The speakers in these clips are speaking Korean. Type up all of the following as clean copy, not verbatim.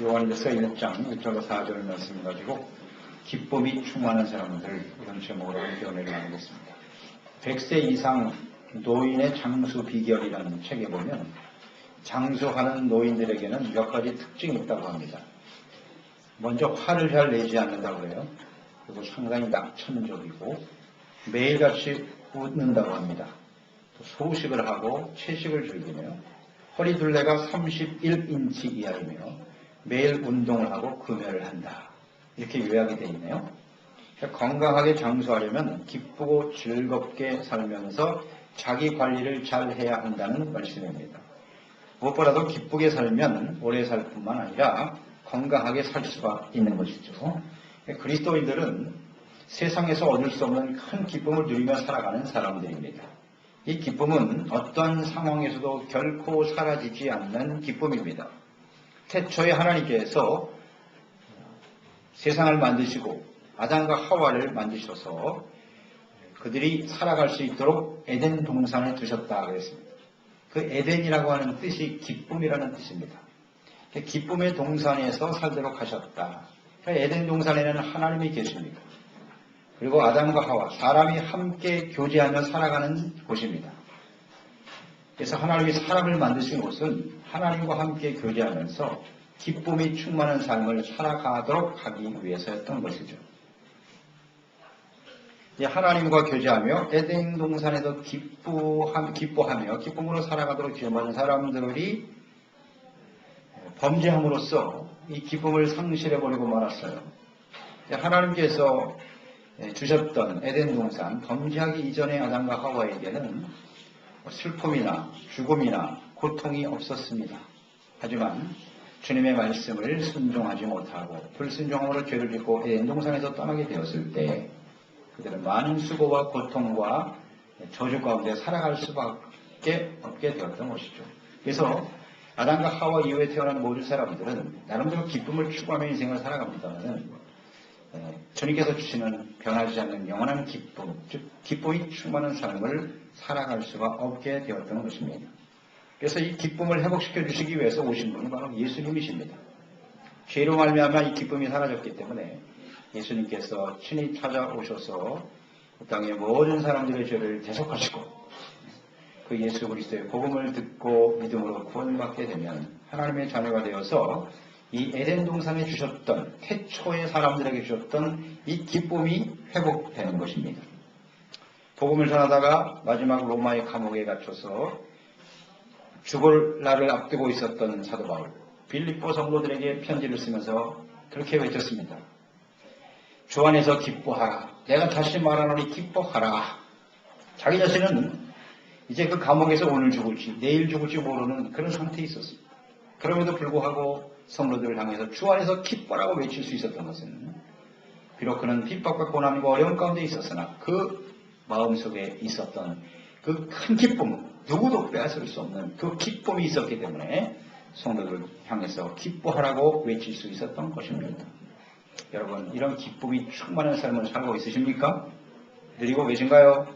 요한일서 1장 1절로 4절 말씀 가지고 기쁨이 충만한 사람들, 이런 제목으로 함께 은혜를 나누겠습니다. 100세 이상 노인의 장수 비결이라는 책에 보면 장수하는 노인들에게는 몇 가지 특징이 있다고 합니다. 먼저 화를 잘 내지 않는다고 그래요. 그리고 상당히 낙천적이고 매일같이 웃는다고 합니다. 또 소식을 하고 채식을 즐기며 허리둘레가 31인치 이하이며 매일 운동을 하고 금연을 한다. 이렇게 요약이 되어 있네요. 건강하게 장수하려면 기쁘고 즐겁게 살면서 자기 관리를 잘 해야 한다는 말씀입니다. 무엇보다도 기쁘게 살면 오래 살 뿐만 아니라 건강하게 살 수가 있는 것이죠. 그리스도인들은 세상에서 얻을 수 없는 큰 기쁨을 누리며 살아가는 사람들입니다. 이 기쁨은 어떠한 상황에서도 결코 사라지지 않는 기쁨입니다. 태초에 하나님께서 세상을 만드시고 아담과 하와를 만드셔서 그들이 살아갈 수 있도록 에덴 동산에 두셨다 그랬습니다. 그 에덴이라고 하는 뜻이 기쁨이라는 뜻입니다. 기쁨의 동산에서 살도록 하셨다. 에덴 동산에는 하나님이 계십니다. 그리고 아담과 하와, 사람이 함께 교제하며 살아가는 곳입니다. 그래서 하나님이 사람을 만드신 곳은 하나님과 함께 교제하면서 기쁨이 충만한 삶을 살아가도록 하기 위해서였던 것이죠. 하나님과 교제하며 에덴 동산에서 기뻐하며 기쁨으로 살아가도록 지어받은 사람들이 범죄함으로써 이 기쁨을 상실해버리고 말았어요. 하나님께서 주셨던 에덴 동산, 범죄하기 이전의 아담과 하와에게는 슬픔이나 죽음이나 고통이 없었습니다. 하지만 주님의 말씀을 순종하지 못하고 불순종함으로 죄를 짓고 에덴 동산에서 떠나게 되었을 때 그들은 많은 수고와 고통과 저주 가운데 살아갈 수밖에 없게 되었던 것이죠. 그래서 아담과 하와 이후에 태어난 모든 사람들은 나름대로 기쁨을 추구하며 인생을 살아갑니다만 주님께서 주시는 변하지 않는 영원한 기쁨, 즉 기쁨이 충만한 삶을 살아갈 수가 없게 되었던 것입니다. 그래서 이 기쁨을 회복시켜 주시기 위해서 오신 분이 바로 예수님이십니다. 죄로 말미암아 이 기쁨이 사라졌기 때문에 예수님께서 친히 찾아오셔서 이 땅의 모든 사람들의 죄를 대속하시고 그 예수 그리스도의 복음을 듣고 믿음으로 구원받게 되면 하나님의 자녀가 되어서 이 에덴 동산에 주셨던 태초의 사람들에게 주셨던 이 기쁨이 회복되는 것입니다. 복음을 전하다가 마지막 로마의 감옥에 갇혀서 죽을 날을 앞두고 있었던 사도 바울, 빌립보 성도들에게 편지를 쓰면서 그렇게 외쳤습니다. 주 안에서 기뻐하라. 내가 다시 말하노니 기뻐하라. 자기 자신은 이제 그 감옥에서 오늘 죽을지 내일 죽을지 모르는 그런 상태에 있었습니다. 그럼에도 불구하고 성도들을 향해서 주 안에서 기뻐라고 외칠 수 있었던 것은 비록 그는 핍박과 고난과 어려움 가운데 있었으나 그 마음속에 있었던 그 큰 기쁨, 누구도 빼앗을 수 없는 그 기쁨이 있었기 때문에 성도들을 향해서 기뻐하라고 외칠 수 있었던 것입니다. 여러분, 이런 기쁨이 충만한 삶을 살고 있으십니까? 누리고 계신가요?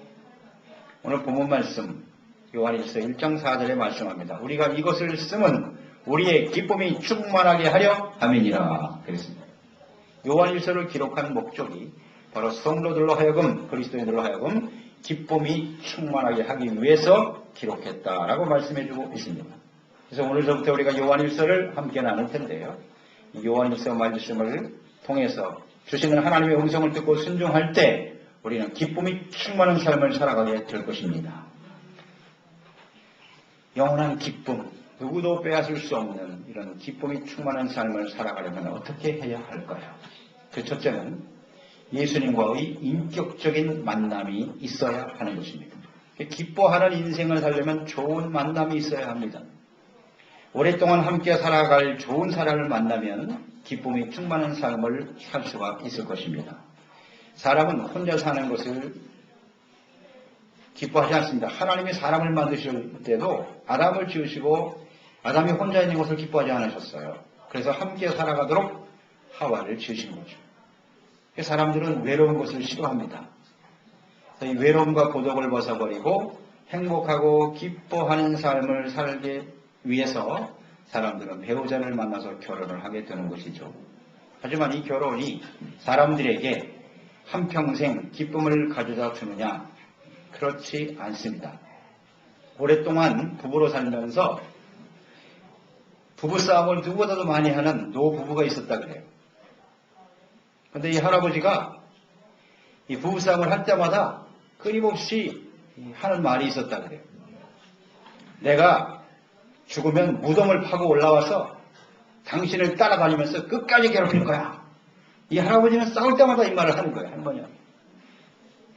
오늘 본문 말씀 요한일서 1장 4절에 말씀합니다. 우리가 이것을 쓰면 우리의 기쁨이 충만하게 하려 함이니라 그랬습니다. 요한일서를 기록한 목적이 바로 성도들로 하여금, 그리스도인들로 하여금 기쁨이 충만하게 하기 위해서 기록했다라고 말씀해주고 있습니다. 그래서 오늘부터 우리가 요한일서를 함께 나눌 텐데요. 이 요한일서 말씀을 통해서 주시는 하나님의 음성을 듣고 순종할 때 우리는 기쁨이 충만한 삶을 살아가게 될 것입니다. 영원한 기쁨, 누구도 빼앗을 수 없는 이런 기쁨이 충만한 삶을 살아가려면 어떻게 해야 할까요? 그 첫째는 예수님과의 인격적인 만남이 있어야 하는 것입니다. 기뻐하는 인생을 살려면 좋은 만남이 있어야 합니다. 오랫동안 함께 살아갈 좋은 사람을 만나면 기쁨이 충만한 삶을 살 수가 있을 것입니다. 사람은 혼자 사는 것을 기뻐하지 않습니다. 하나님이 사람을 만드실 때도 아담을 지으시고 아담이 혼자 있는 것을 기뻐하지 않으셨어요. 그래서 함께 살아가도록 하와를 지으신 거죠. 사람들은 외로운 것을 싫어합니다. 이 외로움과 고독을 벗어버리고 행복하고 기뻐하는 삶을 살기 위해서 사람들은 배우자를 만나서 결혼을 하게 되는 것이죠. 하지만 이 결혼이 사람들에게 한평생 기쁨을 가져다 주느냐? 그렇지 않습니다. 오랫동안 부부로 살면서 부부싸움을 누구보다도 많이 하는 노부부가 있었다 그래요. 그런데 이 할아버지가 이 부부싸움을 할 때마다 끊임없이 하는 말이 있었다 그래요. 내가 죽으면 무덤을 파고 올라와서 당신을 따라다니면서 끝까지 괴롭힐 거야. 이 할아버지는 싸울 때마다 이 말을 하는 거예요. 할머니가.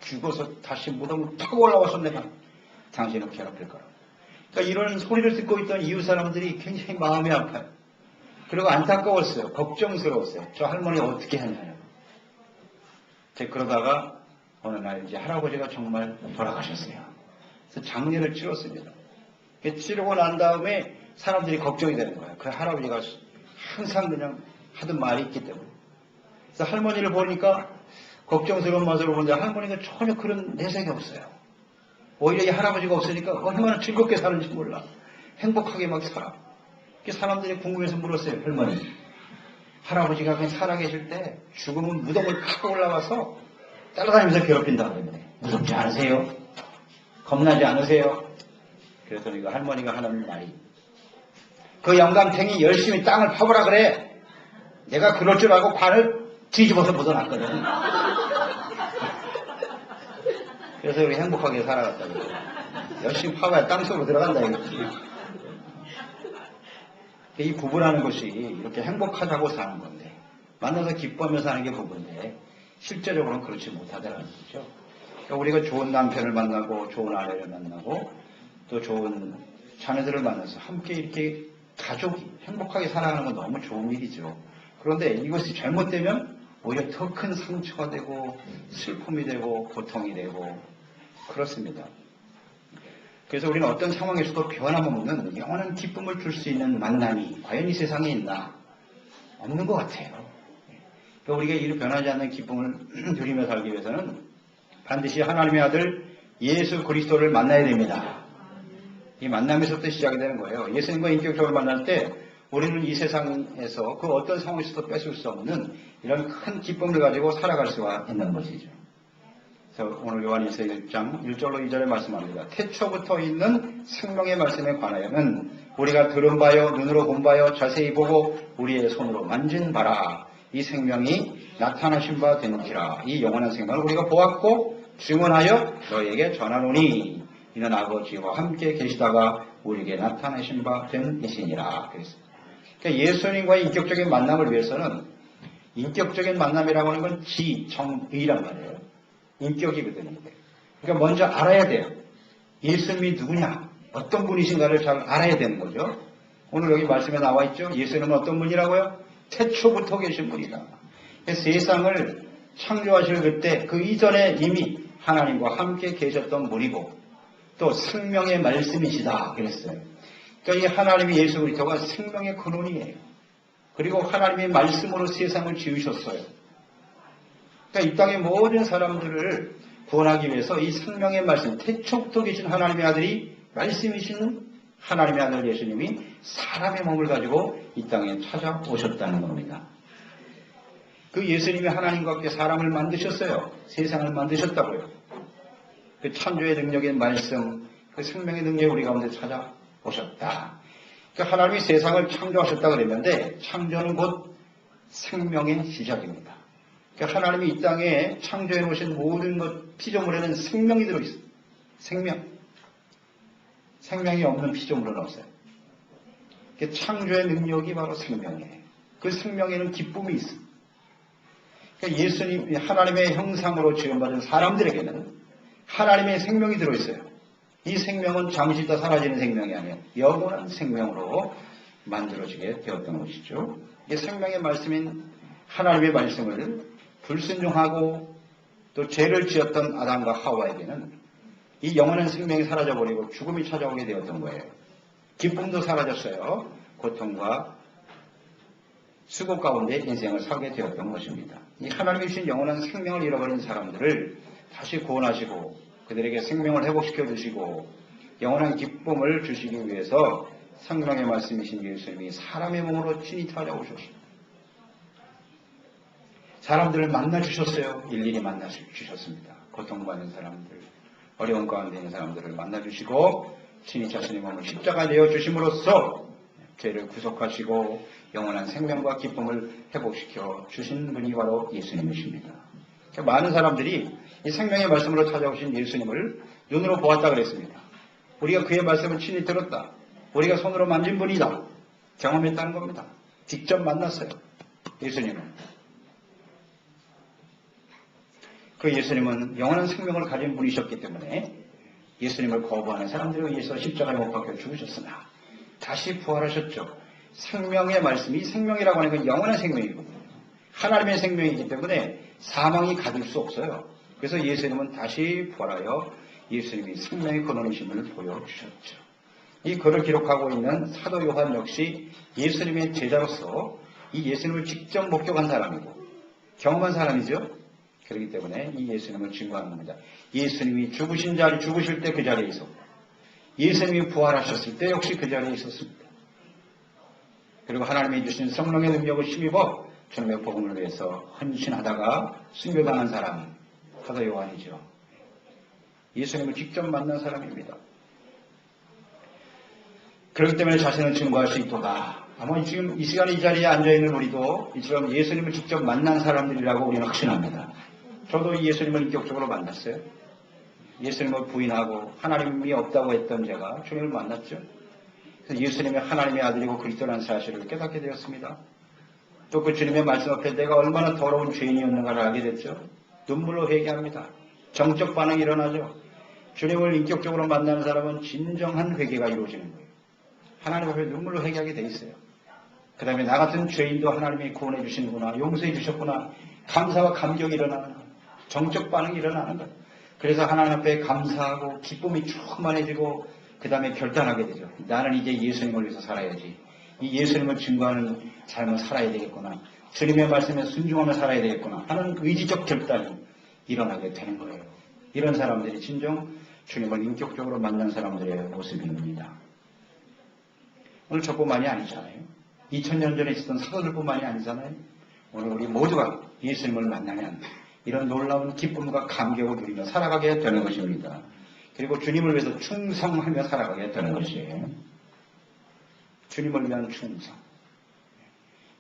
죽어서 다시 무덤을 파고 올라와서 내가 당신을 괴롭힐 거라. 그러니까 이런 소리를 듣고 있던 이웃 사람들이 굉장히 마음이 아파요. 그리고 안타까웠어요. 걱정스러웠어요. 저 할머니 어떻게 하냐고. 그러다가 어느 날 이제 할아버지가 정말 돌아가셨어요. 그래서 장례를 치렀습니다. 치르고 난 다음에 사람들이 걱정이 되는 거예요. 그 할아버지가 항상 그냥 하던 말이 있기 때문에. 그래서 할머니를 보니까 걱정스러운 맛으로 보는데 할머니가 전혀 그런 내색이 없어요. 오히려 이 할아버지가 없으니까 얼마나 즐겁게 사는지 몰라. 행복하게 막 살아. 사람들이 궁금해서 물었어요. 할머니. 할아버지가 그냥 살아계실 때 죽으면 무덤을 파고 올라와서 따라다니면서 괴롭힌다 그러는데 무섭지 않으세요? 겁나지 않으세요? 그랬더니 그 할머니가 하는 말이 그 영감탱이 열심히 땅을 파보라 그래. 내가 그럴 줄 알고 관을 뒤집어서 묻어놨거든. 그래서 우리 행복하게 살아갔다고. 열심히 파봐야 땅속으로 들어간다 이거지. 이 부부라는 것이 이렇게 행복하다고 사는 건데 만나서 기뻐하면서 사는 게 부부인데 실제적으로는 그렇지 못하다는 거죠. 그러니까 우리가 좋은 남편을 만나고 좋은 아내를 만나고 또 좋은 자녀들을 만나서 함께 이렇게 가족이 행복하게 살아가는 건 너무 좋은 일이죠. 그런데 이것이 잘못되면 오히려 더 큰 상처가 되고 슬픔이 되고 고통이 되고 그렇습니다. 그래서 우리는 어떤 상황에서도 변함없는 영원한 기쁨을 줄 수 있는 만남이 과연 이 세상에 있나? 없는 것 같아요. 그러니까 우리가 이 변하지 않는 기쁨을 누리며 살기 위해서는 반드시 하나님의 아들 예수 그리스도를 만나야 됩니다. 이 만남에서부터 시작이 되는 거예요. 예수님과 인격적으로 만날 때 우리는 이 세상에서 그 어떤 상황에서도 뺏을 수 없는 이런 큰 기쁨을 가지고 살아갈 수가 있는 것이죠. 그래서 오늘 요한일서 1장 1절로 2절에 말씀합니다. 태초부터 있는 생명의 말씀에 관하여는 우리가 들은 바요 눈으로 본 바요 자세히 보고 우리의 손으로 만진 바라. 이 생명이 나타나신 바 된지라. 이 영원한 생명을 우리가 보았고 증언하여 너희에게 전하노니 이는 아버지와 함께 계시다가 우리에게 나타나신 바 된 이시니라. 그러니까 예수님과의 인격적인 만남을 위해서는 인격적인 만남이라고 하는 건 지정의란 말이에요. 인격이거든요. 그러니까 먼저 알아야 돼요. 예수님이 누구냐, 어떤 분이신가를 잘 알아야 되는 거죠. 오늘 여기 말씀에 나와 있죠. 예수님은 어떤 분이라고요? 태초부터 계신 분이다. 세상을 창조하실 그때 그 이전에 이미 하나님과 함께 계셨던 분이고 또 생명의 말씀이시다 그랬어요. 그러니까 이 하나님이 예수 그리스도가 생명의 근원이에요. 그리고 하나님의 말씀으로 세상을 지으셨어요. 그러니까 이 땅의 모든 사람들을 구원하기 위해서 이 생명의 말씀, 태초부터 계신 하나님의 아들이 말씀이신 하나님의 아들 예수님이 사람의 몸을 가지고 이 땅에 찾아오셨다는 겁니다. 그 예수님이 하나님과 함께 사람을 만드셨어요. 세상을 만드셨다고요. 그 창조의 능력인 말씀, 그 생명의 능력이 우리 가운데 찾아오셨다. 그러니까 하나님이 세상을 창조하셨다 그랬는데 창조는 곧 생명의 시작입니다. 그러니까 하나님이 이 땅에 창조해 놓으신 모든 것 피조물에는 생명이 들어있어요. 생명이 없는 피조물은 없어요. 그러니까 창조의 능력이 바로 생명이에요. 그 생명에는 기쁨이 있어요. 그러니까 예수님, 하나님의 형상으로 지음받은 사람들에게는 하나님의 생명이 들어있어요. 이 생명은 잠시 있다 사라지는 생명이 아니에요. 영원한 생명으로 만들어지게 되었던 것이죠. 이 생명의 말씀인 하나님의 말씀을 불순종하고 또 죄를 지었던 아담과 하와에게는 이 영원한 생명이 사라져버리고 죽음이 찾아오게 되었던 거예요. 기쁨도 사라졌어요. 고통과 수고 가운데 인생을 살게 되었던 것입니다. 이 하나님이 주신 영원한 생명을 잃어버린 사람들을 다시 구원하시고 그들에게 생명을 회복시켜 주시고 영원한 기쁨을 주시기 위해서 성령의 말씀이신 예수님이 사람의 몸으로 친히 찾아오셨습니다. 사람들을 만나주셨어요. 일일이 만나주셨습니다. 고통받는 사람들, 어려운 가운데 있는 사람들을 만나주시고 친히 자신의 몸을 십자가 내어주심으로써 죄를 구속하시고 영원한 생명과 기쁨을 회복시켜 주신 분이 바로 예수님이십니다. 많은 사람들이 이 생명의 말씀으로 찾아오신 예수님을 눈으로 보았다 그랬습니다. 우리가 그의 말씀을 친히 들었다. 우리가 손으로 만진 분이다. 경험했다는 겁니다. 직접 만났어요. 예수님은. 그 예수님은 영원한 생명을 가진 분이셨기 때문에 예수님을 거부하는 사람들에 의해서 십자가에 못 박혀 죽으셨으나 다시 부활하셨죠. 생명의 말씀이 생명이라고 하는 건 영원한 생명이거든요. 하나님의 생명이기 때문에 사망이 가질 수 없어요. 그래서 예수님은 다시 부활하여 예수님이 생명의 근원이심을 보여주셨죠. 이 글을 기록하고 있는 사도 요한 역시 예수님의 제자로서 이 예수님을 직접 목격한 사람이고 경험한 사람이죠. 그렇기 때문에 이 예수님을 증거하는 겁니다. 예수님이 죽으실 때 그 자리에 있었고 예수님이 부활하셨을 때 역시 그 자리에 있었습니다. 그리고 하나님이 주신 성령의 능력을 힘입어 주님의 복음을 위해서 헌신하다가 순교당한 사람 사도 요한이죠. 예수님을 직접 만난 사람입니다. 그렇기 때문에 자신을 증거할 수 있도다. 아마 지금 이 시간에 이 자리에 앉아있는 우리도 이처럼 예수님을 직접 만난 사람들이라고 우리는 확신합니다. 저도 예수님을 인격적으로 만났어요. 예수님을 부인하고 하나님이 없다고 했던 제가 주님을 만났죠. 그래서 예수님이 하나님의 아들이고 그리스도라는 사실을 깨닫게 되었습니다. 또 그 주님의 말씀 앞에 내가 얼마나 더러운 죄인이었는가를 알게 됐죠. 눈물로 회개합니다. 정적 반응이 일어나죠. 주님을 인격적으로 만나는 사람은 진정한 회개가 이루어지는 거예요. 하나님 앞에 눈물로 회개하게 돼 있어요. 그 다음에 나 같은 죄인도 하나님이 구원해 주시는구나, 용서해 주셨구나, 감사와 감격이 일어나는 거예요. 정적 반응이 일어나는 거예요. 그래서 하나님 앞에 감사하고 기쁨이 충만해지고 그 다음에 결단하게 되죠. 나는 이제 예수님을 위해서 살아야지. 이 예수님을 증거하는 삶을 살아야 되겠구나. 주님의 말씀에 순종하며 살아야 되겠구나 하는 의지적 결단이 일어나게 되는 거예요. 이런 사람들이 진정 주님을 인격적으로 만난 사람들의 모습입니다. 오늘 저뿐만이 아니잖아요. 2000년 전에 있었던 사도들뿐만이 아니잖아요. 오늘 우리 모두가 예수님을 만나면 이런 놀라운 기쁨과 감격을 누리며 살아가게 되는 것입니다. 그리고 주님을 위해서 충성하며 살아가게 되는 것이에요. 주님을 위한 충성.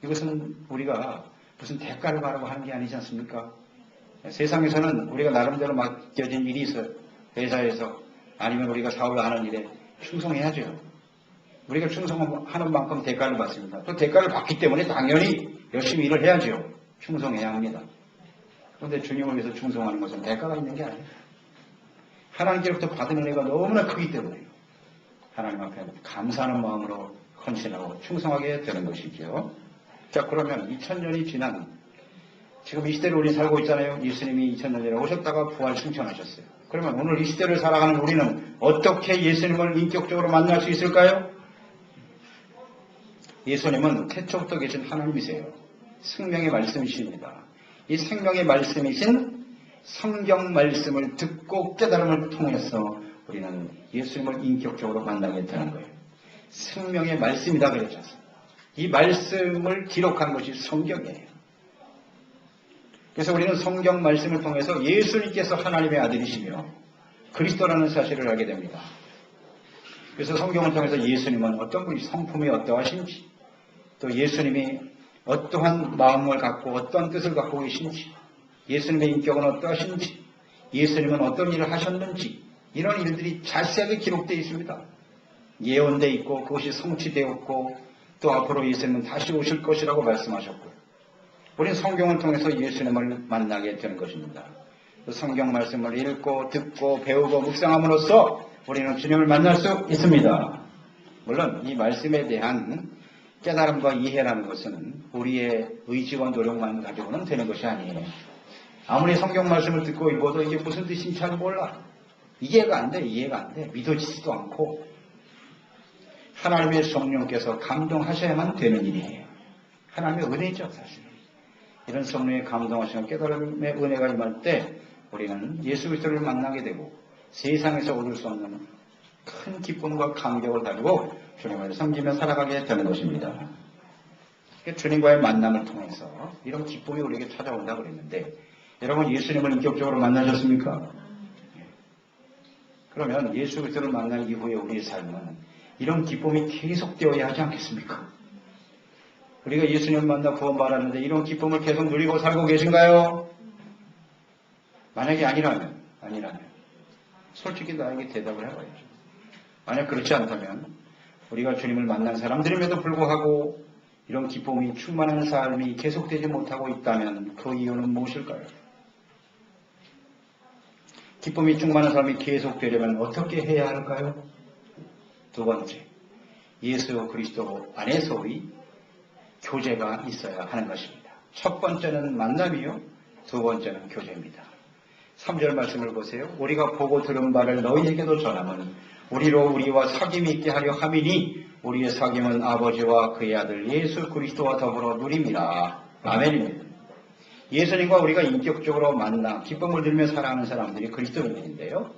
이것은 우리가 무슨 대가를 바라고 하는 게 아니지 않습니까? 세상에서는 우리가 나름대로 맡겨진 일이 있어요. 회사에서 아니면 우리가 사업을 하는 일에 충성해야죠. 우리가 충성하는 만큼 대가를 받습니다. 또 대가를 받기 때문에 당연히 열심히 일을 해야죠. 충성해야 합니다. 그런데 주님을 위해서 충성하는 것은 대가가 있는 게 아니에요. 하나님께로부터 받은 은혜가 너무나 크기 때문에 하나님 앞에 감사하는 마음으로 헌신하고 충성하게 되는 것이죠. 자, 그러면 2000년이 지난 지금 이 시대를 우리 살고 있잖아요. 예수님이 2000년 전에 오셨다가 부활 승천하셨어요. 그러면 오늘 이 시대를 살아가는 우리는 어떻게 예수님을 인격적으로 만날 수 있을까요? 예수님은 태초부터 계신 하나님이세요. 생명의 말씀이십니다. 이 생명의 말씀이신 성경 말씀을 듣고 깨달음을 통해서 우리는 예수님을 인격적으로 만나게 되는 거예요. 생명의 말씀이다 그랬죠. 이 말씀을 기록한 것이 성경이에요. 그래서 우리는 성경 말씀을 통해서 예수님께서 하나님의 아들이시며 그리스도라는 사실을 알게 됩니다. 그래서 성경을 통해서 예수님은 어떤 분이 성품이 어떠하신지, 또 예수님이 어떠한 마음을 갖고 어떠한 뜻을 갖고 계신지, 예수님의 인격은 어떠하신지, 예수님은 어떤 일을 하셨는지, 이런 일들이 자세하게 기록되어 있습니다. 예언되어 있고 그것이 성취되었고 또 앞으로 예수님은 다시 오실 것이라고 말씀하셨고요. 우리는 성경을 통해서 예수님을 만나게 되는 것입니다. 성경 말씀을 읽고 듣고 배우고 묵상함으로써 우리는 주님을 만날 수 있습니다. 물론 이 말씀에 대한 깨달음과 이해라는 것은 우리의 의지와 노력만 가지고는 되는 것이 아니에요. 아무리 성경 말씀을 듣고 읽어도 이게 무슨 뜻인지 잘 몰라. 이해가 안 돼. 믿어지지도 않고 하나님의 성령께서 감동하셔야만 되는 일이에요. 하나님의 은혜죠, 사실. 이런 성령의 감동하시는 깨달음의 은혜가 임할 때 우리는 예수 그리스도를 만나게 되고 세상에서 얻을 수 없는 큰 기쁨과 감격을 가지고 주님을 섬기며 살아가게 되는 것입니다. 주님과의 만남을 통해서 이런 기쁨이 우리에게 찾아온다고 그랬는데, 여러분 예수님을 인격적으로 만나셨습니까? 그러면 예수 그리스도를 만난 이후에 우리의 삶은 이런 기쁨이 계속되어야 하지 않겠습니까? 우리가 예수님을 만나 구원받았는데 이런 기쁨을 계속 누리고 살고 계신가요? 만약에 아니라면 솔직히 나에게 대답을 해봐야죠. 만약 그렇지 않다면 우리가 주님을 만난 사람들임에도 불구하고 이런 기쁨이 충만한 삶이 계속되지 못하고 있다면 그 이유는 무엇일까요? 기쁨이 충만한 삶이 계속되려면 어떻게 해야 할까요? 두 번째, 예수 그리스도 안에서의 교제가 있어야 하는 것입니다. 첫 번째는 만남이요, 두 번째는 교제입니다. 3절 말씀을 보세요. 우리가 보고 들은 바를 너희에게도 전함은 우리로 우리와 사귐이 있게 하려 함이니 우리의 사귐은 아버지와 그의 아들 예수 그리스도와 더불어 누림이라. 아멘입니다. 예수님과 우리가 인격적으로 만나 기쁨을 누리며 살아가는 사람들이 그리스도인인데요.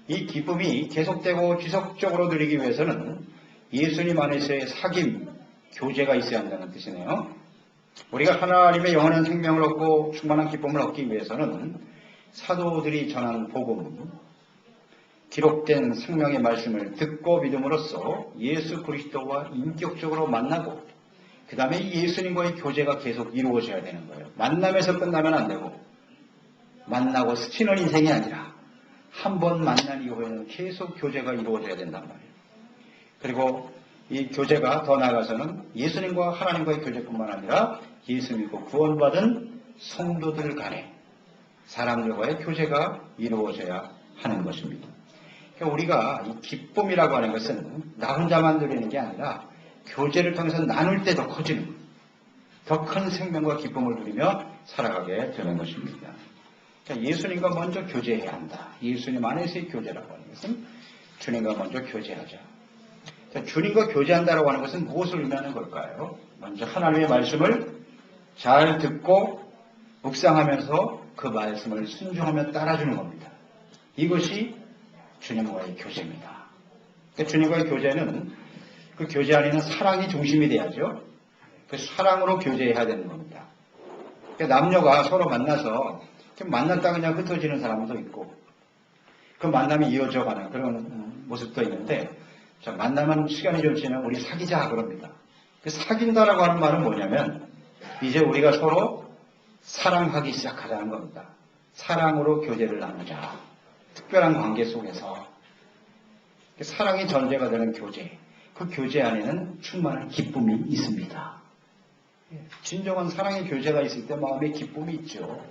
이 기쁨이 계속되고 지속적으로 누리기 위해서는 예수님 안에서의 사귐, 교제가 있어야 한다는 뜻이네요. 우리가 하나님의 영원한 생명을 얻고 충만한 기쁨을 얻기 위해서는 사도들이 전한 복음, 기록된 생명의 말씀을 듣고 믿음으로써 예수 그리스도와 인격적으로 만나고 그 다음에 예수님과의 교제가 계속 이루어져야 되는 거예요. 만남에서 끝나면 안 되고 만나고 스치는 인생이 아니라 한 번 만난 이후에는 계속 교제가 이루어져야 된단 말이에요. 그리고 이 교제가 더 나아가서는 예수님과 하나님과의 교제뿐만 아니라 예수 믿고 구원받은 성도들 간에 사람들과의 교제가 이루어져야 하는 것입니다. 그러니까 우리가 이 기쁨이라고 하는 것은 나 혼자만 누리는 게 아니라 교제를 통해서 나눌 때 더 커지는 거예요. 더 큰 생명과 기쁨을 누리며 살아가게 되는 것입니다. 그러니까 예수님과 먼저 교제해야 한다. 예수님 안에서의 교제라고 하는 것은 주님과 먼저 교제하자. 주님과 교제한다라고 하는 것은 무엇을 의미하는 걸까요? 먼저 하나님의 말씀을 잘 듣고 묵상하면서 그 말씀을 순종하며 따라주는 겁니다. 이것이 주님과의 교제입니다. 그러니까 주님과의 교제는 그 교제 안에는 사랑이 중심이 돼야죠. 그 사랑으로 교제해야 되는 겁니다. 그러니까 남녀가 서로 만나서 만났다 그냥 흩어지는 사람도 있고 그 만남이 이어져가는 그런 모습도 있는데 자, 만나면 시간이 좀 지나면 우리 사귀자 그럽니다. 그 사귄다라고 하는 말은 뭐냐면 이제 우리가 서로 사랑하기 시작하자는 겁니다. 사랑으로 교제를 나누자. 특별한 관계 속에서 사랑이 전제가 되는 교제. 그 교제 안에는 충만한 기쁨이 있습니다. 진정한 사랑의 교제가 있을 때 마음에 기쁨이 있죠.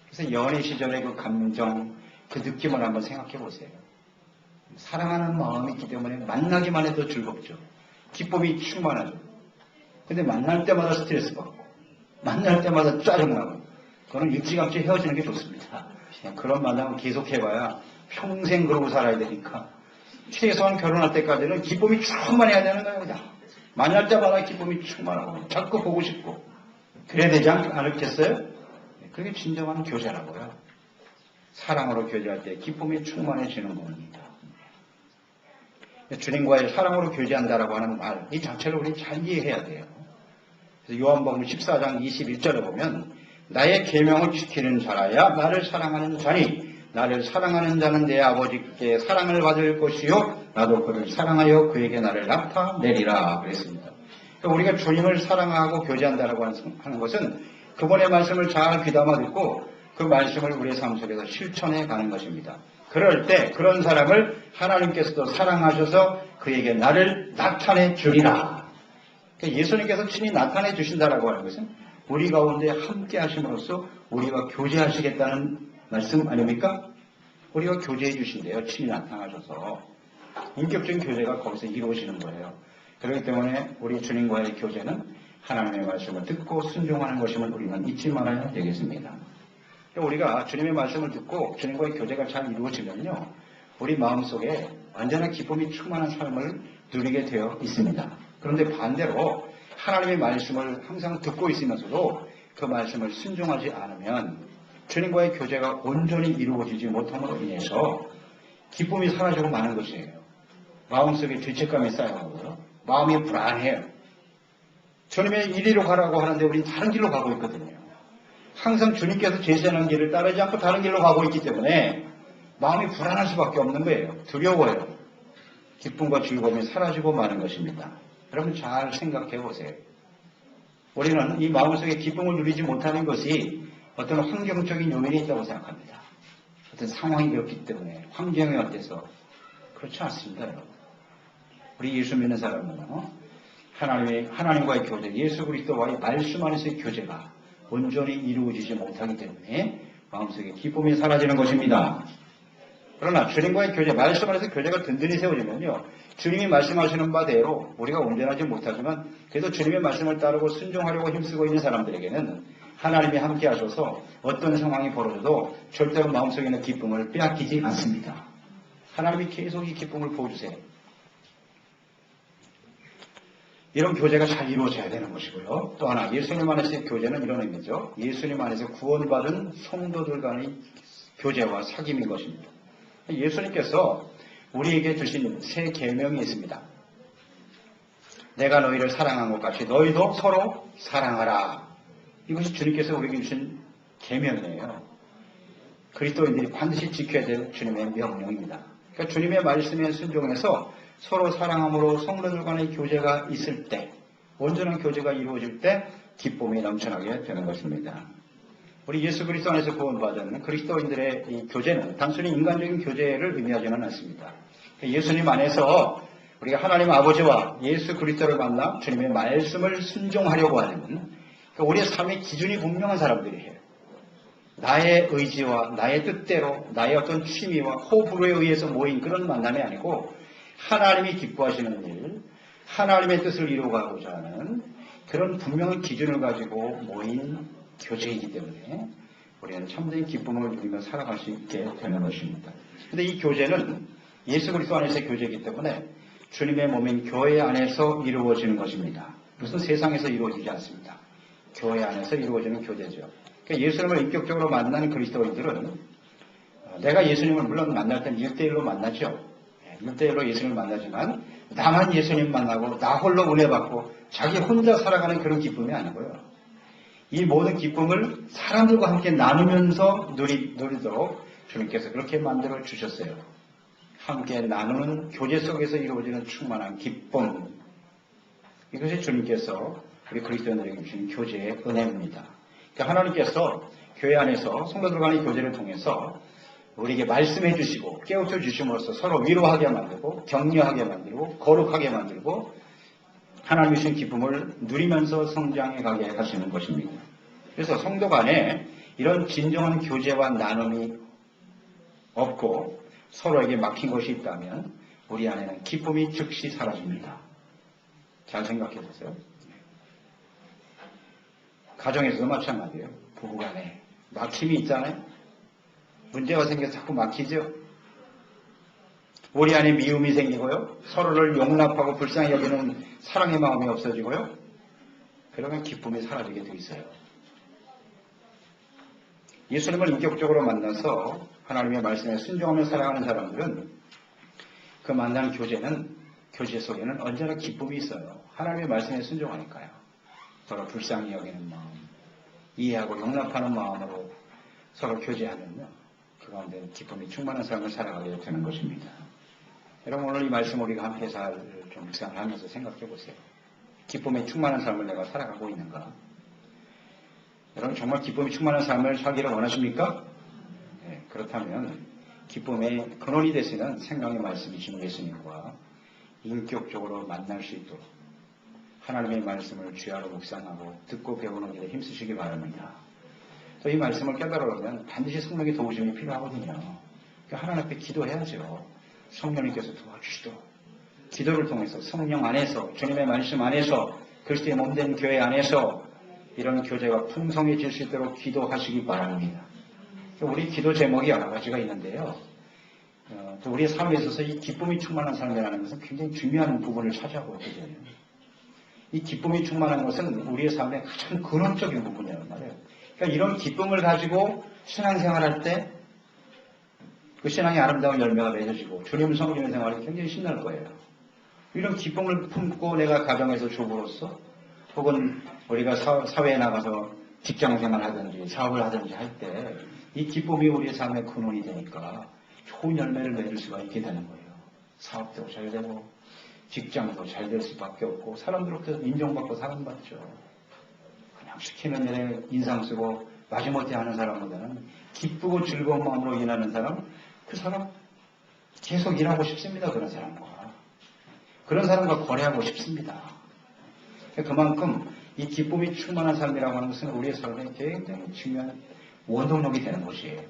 그래서 연애 시절의 그 감정, 그 느낌을 한번 생각해 보세요. 사랑하는 마음이 있기 때문에 만나기만 해도 즐겁죠. 기쁨이 충만하죠. 근데 만날 때마다 스트레스 받고 만날 때마다 짜증나고 그거는 일찌감치 헤어지는 게 좋습니다. 그런 만남은 계속 해봐야 평생 그러고 살아야 되니까 최소한 결혼할 때까지는 기쁨이 충만해야 되는 거예요. 그냥 만날 때마다 기쁨이 충만하고 자꾸 보고 싶고 그래야 되지 않겠어요? 그게 진정한 교제라고요. 사랑으로 교제할 때 기쁨이 충만해지는 겁니다. 주님과의 사랑으로 교제한다라고 하는 말, 이 자체를 우리 잘 이해해야 돼요. 그래서 요한복음 14장 21절에 보면 나의 계명을 지키는 자라야 나를 사랑하는 자니 나를 사랑하는 자는 내 아버지께 사랑을 받을 것이요 나도 그를 사랑하여 그에게 나를 나타내리라 그랬습니다. 그러니까 우리가 주님을 사랑하고 교제한다라고 하는 것은 그분의 말씀을 잘 귀담아 듣고 그 말씀을 우리의 삶 속에서 실천해 가는 것입니다. 그럴 때 그런 사람을 하나님께서도 사랑하셔서 그에게 나를 나타내 주리라. 그러니까 예수님께서 친히 나타내 주신다라고 하는 것은 우리 가운데 함께 하심으로써 우리가 교제하시겠다는 말씀 아닙니까? 우리가 교제해 주신대요. 친히 나타나셔서. 인격적인 교제가 거기서 이루어지는 거예요. 그렇기 때문에 우리 주님과의 교제는 하나님의 말씀을 듣고 순종하는 것임을 우리는 잊지 말아야 되겠습니다. 우리가 주님의 말씀을 듣고 주님과의 교제가 잘 이루어지면요. 우리 마음속에 완전한 기쁨이 충만한 삶을 누리게 되어 있습니다. 그런데 반대로 하나님의 말씀을 항상 듣고 있으면서도 그 말씀을 순종하지 않으면 주님과의 교제가 온전히 이루어지지 못함으로 인해서 기쁨이 사라지고 마는 것이에요. 마음속에 죄책감이 쌓여가고요. 마음이 불안해요. 주님의 이리로 가라고 하는데 우리는 다른 길로 가고 있거든요. 항상 주님께서 제시하는 길을 따르지 않고 다른 길로 가고 있기 때문에 마음이 불안할 수밖에 없는 거예요. 두려워요. 기쁨과 즐거움이 사라지고 마는 것입니다. 여러분 잘 생각해 보세요. 우리는 이 마음속에 기쁨을 누리지 못하는 것이 어떤 환경적인 요인이 있다고 생각합니다. 어떤 상황이 그렇기 때문에 환경이 어때서 그렇지 않습니다. 여러분. 우리 예수 믿는 사람은요. 하나님과의 교제, 예수 그리스도와의 말씀 안에서의 교제가 온전히 이루어지지 못하기 때문에 마음속에 기쁨이 사라지는 것입니다. 그러나 주님과의 교제, 말씀 안에서 교제가 든든히 세워지면요. 주님이 말씀하시는 바대로 우리가 온전하지 못하지만 그래도 주님의 말씀을 따르고 순종하려고 힘쓰고 있는 사람들에게는 하나님이 함께 하셔서 어떤 상황이 벌어져도 절대로 마음속에 있는 기쁨을 빼앗기지 않습니다. 하나님이 계속 이 기쁨을 부어주세요. 이런 교제가 잘 이루어져야 되는 것이고요. 또 하나 예수님 안에서의 교제는 이런 의미죠. 예수님 안에서 구원받은 성도들 간의 교제와 사귐인 것입니다. 예수님께서 우리에게 주신 새 계명이 있습니다. 내가 너희를 사랑한 것 같이 너희도 서로 사랑하라. 이것이 주님께서 우리에게 주신 계명이에요. 그리스도인들이 반드시 지켜야 될 주님의 명령입니다. 그러니까 주님의 말씀에 순종해서 서로 사랑함으로 성도들 간의 교제가 있을 때, 온전한 교제가 이루어질 때 기쁨이 넘쳐나게 되는 것입니다. 우리 예수 그리스도 안에서 구원받은 그리스도인들의 이 교제는 단순히 인간적인 교제를 의미하지는 않습니다. 예수님 안에서 우리가 하나님 아버지와 예수 그리스도를 만나 주님의 말씀을 순종하려고 하는 우리의 삶의 기준이 분명한 사람들이에요. 나의 의지와 나의 뜻대로 나의 어떤 취미와 호불호에 의해서 모인 그런 만남이 아니고 하나님이 기뻐하시는 일, 하나님의 뜻을 이루어가고자 하는 그런 분명한 기준을 가지고 모인 교제이기 때문에 우리는 참된 기쁨을 누리며 살아갈 수 있게 되는 것입니다. 그런데 이 교제는 예수 그리스도 안에서의 교제이기 때문에 주님의 몸인 교회 안에서 이루어지는 것입니다. 무슨 세상에서 이루어지지 않습니다. 교회 안에서 이루어지는 교제죠. 그러니까 예수님을 인격적으로 만나는 그리스도인들은 내가 예수님을 물론 만날 때는 1대1로 만나죠. 1대1로 예수님을 만나지만 나만 예수님 만나고 나 홀로 은혜 받고 자기 혼자 살아가는 그런 기쁨이 아니고요. 이 모든 기쁨을 사람들과 함께 나누면서 누리도록 주님께서 그렇게 만들어 주셨어요. 함께 나누는 교제 속에서 이루어지는 충만한 기쁨. 이것이 주님께서 우리 그리스도인들에게 주신 교제의 은혜입니다. 그러니까 하나님께서 교회 안에서 성도들 간의 교제를 통해서 우리에게 말씀해 주시고 깨우쳐 주심으로써 서로 위로하게 만들고 격려하게 만들고 거룩하게 만들고 하나님이 주신 기쁨을 누리면서 성장해 가게 하시는 것입니다. 그래서 성도 간에 이런 진정한 교제와 나눔이 없고 서로에게 막힌 것이 있다면 우리 안에는 기쁨이 즉시 사라집니다. 잘 생각해 보세요. 가정에서도 마찬가지예요. 부부간에 막힘이 있잖아요. 문제가 생겨서 자꾸 막히죠. 우리 안에 미움이 생기고요. 서로를 용납하고 불쌍히 여기는 사랑의 마음이 없어지고요. 그러면 기쁨이 사라지게 돼 있어요. 예수님을 인격적으로 만나서 하나님의 말씀에 순종하며 살아가는 사람들은 그 만나는 교제 속에는 언제나 기쁨이 있어요. 하나님의 말씀에 순종하니까요. 서로 불쌍히 여기는 마음, 이해하고 용납하는 마음으로 서로 교제하면요. 그 가운데 기쁨이 충만한 삶을 살아가게 되는 것입니다. 여러분 오늘 이 말씀 우리가 함께 좀 묵상을 하면서 생각해 보세요. 기쁨이 충만한 삶을 내가 살아가고 있는가? 여러분 정말 기쁨이 충만한 삶을 살기를 원하십니까? 네, 그렇다면 기쁨의 근원이 되시는 생명의 말씀이신 예수님과 인격적으로 만날 수 있도록 하나님의 말씀을 주야로 묵상하고 듣고 배우는 일에 힘쓰시기 바랍니다. 또 이 말씀을 깨달으려면 반드시 성령의 도우심이 필요하거든요. 그러니까 하나님 앞에 기도해야죠. 성령님께서 도와주시도록 기도를 통해서 성령 안에서 주님의 말씀 안에서 그리스도의 몸된 교회 안에서 이런 교제가 풍성해질 수 있도록 기도하시기 바랍니다. 우리 기도 제목이 여러 가지가 있는데요. 또 우리의 삶에 있어서 이 기쁨이 충만한 삶이라는 것은 굉장히 중요한 부분을 차지하고 있거든요. 이 기쁨이 충만한 것은 우리의 삶의 가장 근원적인 부분이란 말이에요. 그러니까 이런 기쁨을 가지고 신앙생활할 때 그 신앙의 아름다운 열매가 맺어지고 주님을 섬기는 생활이 굉장히 신날 거예요. 이런 기쁨을 품고 내가 가정에서 주부로서 혹은 우리가 사회에 나가서 직장생활 하든지 사업을 하든지 할 때 이 기쁨이 우리의 삶의 근원이 되니까 좋은 열매를 맺을 수가 있게 되는 거예요. 사업도 잘 되고 직장도 잘 될 수밖에 없고 사람들로부터 인정받고 사랑받죠. 그냥 시키는 일에 인상 쓰고 마지못해 하는 사람보다는 기쁘고 즐거운 마음으로 일하는 사람, 그 사람 계속 일하고 싶습니다. 그런 사람과 거래하고 싶습니다. 그만큼 이 기쁨이 충만한 삶이라고 하는 것은 우리의 삶에 굉장히 중요한 원동력이 되는 것이에요.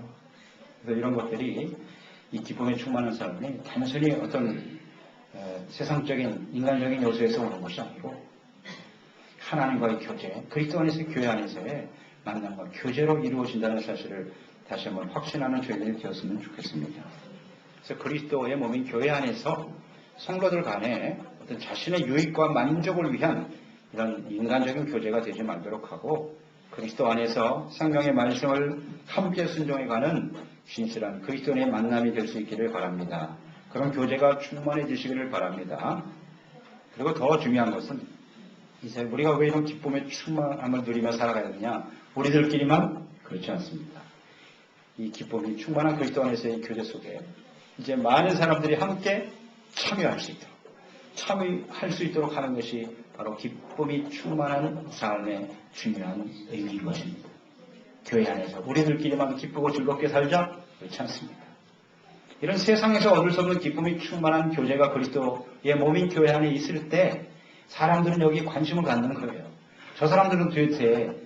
그래서 이런 것들이 이 기쁨이 충만한 삶이 단순히 어떤 세상적인 인간적인 요소에서 오는 것이 아니고 하나님과의 교제, 그리스도 안에서의 교회 안에서의 만남과 교제로 이루어진다는 사실을 다시 한번 확신하는 저희들이 되었으면 좋겠습니다. 그래서 그리스도의 몸인 교회 안에서 성도들 간에 어떤 자신의 유익과 만족을 위한 이런 인간적인 교제가 되지 말도록 하고 그리스도 안에서 생명의 말씀을 함께 순종해가는 신실한 그리스도인의 만남이 될 수 있기를 바랍니다. 그런 교제가 충만해지시기를 바랍니다. 그리고 더 중요한 것은 이제 우리가 왜 이런 기쁨의 충만함을 누리며 살아가야 되느냐? 우리들끼리만 그렇지 않습니다. 이 기쁨이 충만한 그리스도 안에서의 교제 속에 이제 많은 사람들이 함께 참여할 수 있도록 하는 것이 바로 기쁨이 충만한 삶의 중요한 의미인 것입니다. 교회 안에서 우리들끼리만 기쁘고 즐겁게 살자? 그렇지 않습니다. 이런 세상에서 얻을 수 없는 기쁨이 충만한 교제가 그리스도의 몸인 교회 안에 있을 때 사람들은 여기에 관심을 갖는 거예요. 저 사람들은 도대체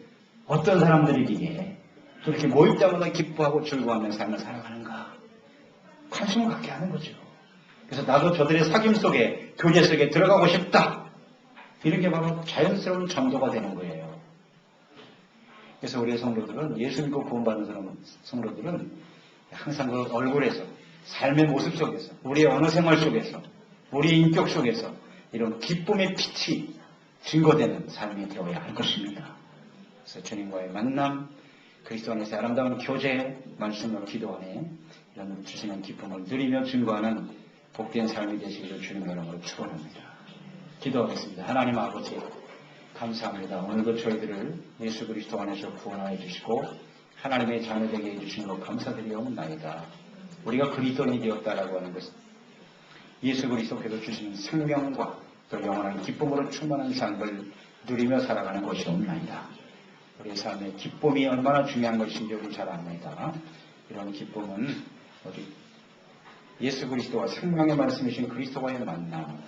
어떤 사람들이기에 그렇게 모일 때마다 기뻐하고 즐거워하는 삶을 살아가는가? 관심을 갖게 하는 거죠. 그래서 나도 저들의 사귐 속에, 교제 속에 들어가고 싶다. 이런 게 바로 자연스러운 전도가 되는 거예요. 그래서 우리의 성도들은, 예수 믿고 구원받은 성도들은 항상 그 얼굴에서, 삶의 모습 속에서, 우리의 언어 생활 속에서, 우리의 인격 속에서 이런 기쁨의 빛이 증거되는 삶이 되어야 할 것입니다. 그래서 주님과의 만남, 그리스도 안에서의 아름다운 교제, 말씀으로 기도 안에 이런 주시는 기쁨을 누리며 증거하는 복된 삶이 되시기를 주님의 이름으로 축원합니다. 기도하겠습니다. 하나님 아버지 감사합니다. 오늘도 저희들을 예수 그리스도 안에서 구원하여 주시고 하나님의 자녀되게 해주신 것 감사드리옵나이다. 우리가 그리스도인이 되었다라고 하는 것은 예수 그리스도께서 주시는 생명과 또 영원한 기쁨으로 충만한 삶을 누리며 살아가는 것이옵나이다. 우리의 삶의 기쁨이 얼마나 중요한 것인지 우리 잘 압니다. 이런 기쁨은 오직 예수 그리스도와 생명의 말씀이신 그리스도와의 만남,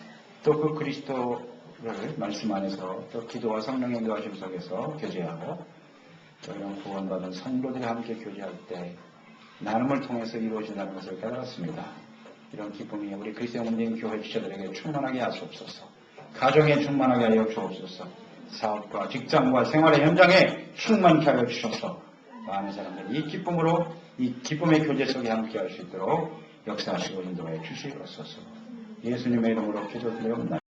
또 그 그리스도를 말씀 안에서 또 기도와 성령의 인도하심 속에서 교제하고 또 이런 구원받은 성도들이 함께 교제할 때 나눔을 통해서 이루어진다는 것을 깨달았습니다. 이런 기쁨이 우리 그리스도의 몸된 교회 지체들에게 충만하게 하시옵소서. 가정에 충만하게 하여 주옵소서. 사업과 직장과 생활의 현장에 충만케 하여 주셔서 많은 사람들이 이 기쁨으로 이 기쁨의 교제 속에 함께 할 수 있도록 역사하시고 인도해 주시옵소서. 예수님의 이름으로 기도드리옵나이다.